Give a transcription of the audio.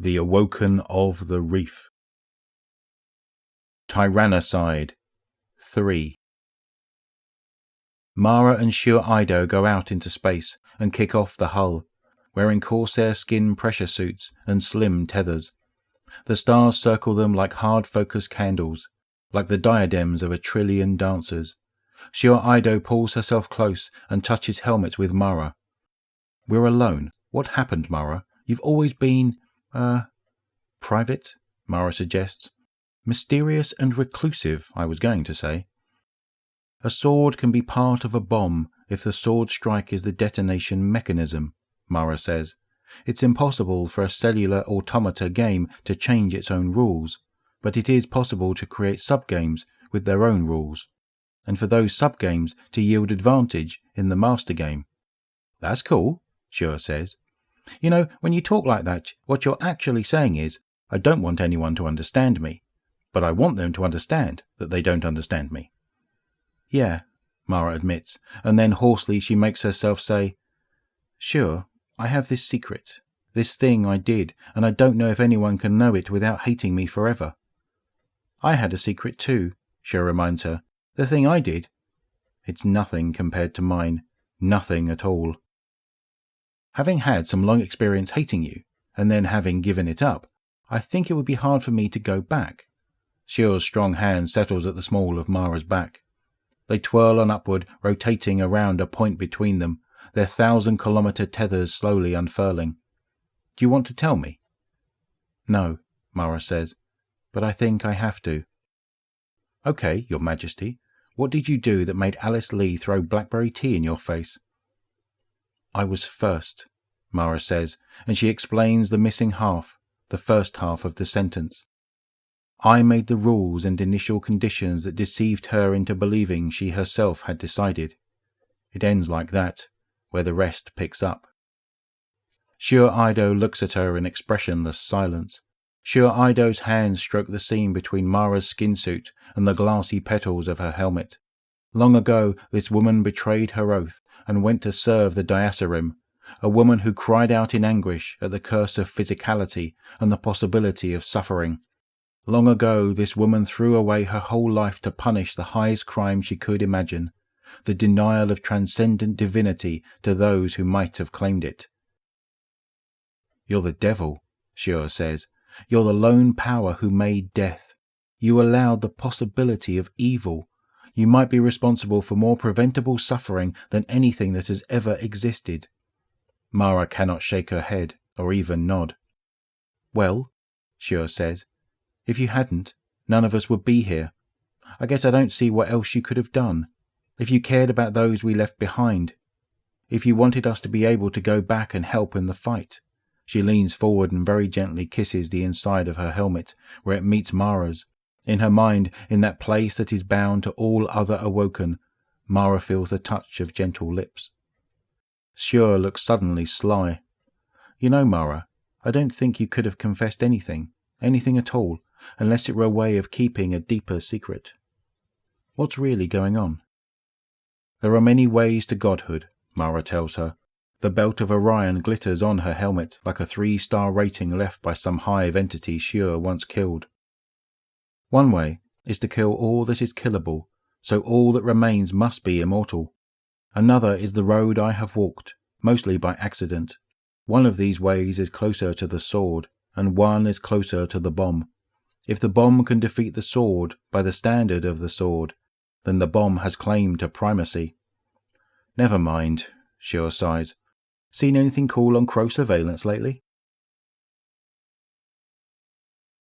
The Awoken of the Reef. Tyrannocide 3. Mara and Sure Ido go out into space and kick off the hull, wearing corsair skin pressure suits and slim tethers. The stars circle them like hard-focused candles, like the diadems of 1,000,000,000 dancers. Sure Ido pulls herself close and touches helmets with Mara. "We're alone. What happened, Mara? You've always been, private," Mara suggests. "Mysterious and reclusive, I was going to say." "A sword can be part of a bomb if the sword strike is the detonation mechanism," Mara says. "It's impossible for a cellular automata game to change its own rules, but it is possible to create subgames with their own rules, and for those subgames to yield advantage in the master game." "That's cool," Sure says. "You know, when you talk like that, what you're actually saying is, I don't want anyone to understand me, but I want them to understand that they don't understand me." "Yeah," Mara admits, and then hoarsely she makes herself say, "Sure, I have this secret, this thing I did, and I don't know if anyone can know it without hating me forever." "I had a secret too," Sure reminds her. "The thing I did, it's nothing compared to mine, nothing at all." "Having had some long experience hating you, and then having given it up, I think it would be hard for me to go back." Shure's strong hand settles at the small of Mara's back. They twirl on upward, rotating around a point between them, their 1,000-kilometer tethers slowly unfurling. "Do you want to tell me?" "No," Mara says, "but I think I have to." "Okay, Your Majesty. What did you do that made Alice Lee throw blackberry tea in your face?" "I was first," Mara says, and she explains the missing half, the first half of the sentence. "I made the rules and initial conditions that deceived her into believing she herself had decided." It ends like that, where the rest picks up. Sure Ido looks at her in expressionless silence. Sure Ido's hands stroke the seam between Mara's skin suit and the glassy petals of her helmet. Long ago, this woman betrayed her oath and went to serve the Diasarim, a woman who cried out in anguish at the curse of physicality and the possibility of suffering. Long ago, this woman threw away her whole life to punish the highest crime she could imagine, the denial of transcendent divinity to those who might have claimed it. "You're the devil," Shure says. "You're the lone power who made death. You allowed the possibility of evil. You might be responsible for more preventable suffering than anything that has ever existed." Mara cannot shake her head or even nod. "Well," Shure says, "if you hadn't, none of us would be here. I guess I don't see what else you could have done. If you cared about those we left behind. If you wanted us to be able to go back and help in the fight." She leans forward and very gently kisses the inside of her helmet, where it meets Mara's. In her mind, in that place that is bound to all other Awoken, Mara feels the touch of gentle lips. Sure looks suddenly sly. "You know, Mara, I don't think you could have confessed anything at all, unless it were a way of keeping a deeper secret. What's really going on?" "There are many ways to godhood," Mara tells her. The belt of Orion glitters on her helmet like a 3-star rating left by some hive entity Shure once killed. "One way is to kill all that is killable, so all that remains must be immortal. Another is the road I have walked, mostly by accident. One of these ways is closer to the sword, and one is closer to the bomb. If the bomb can defeat the sword by the standard of the sword, then the bomb has claim to primacy." "Never mind," Shure sighs. "Seen anything cool on Crow surveillance lately?"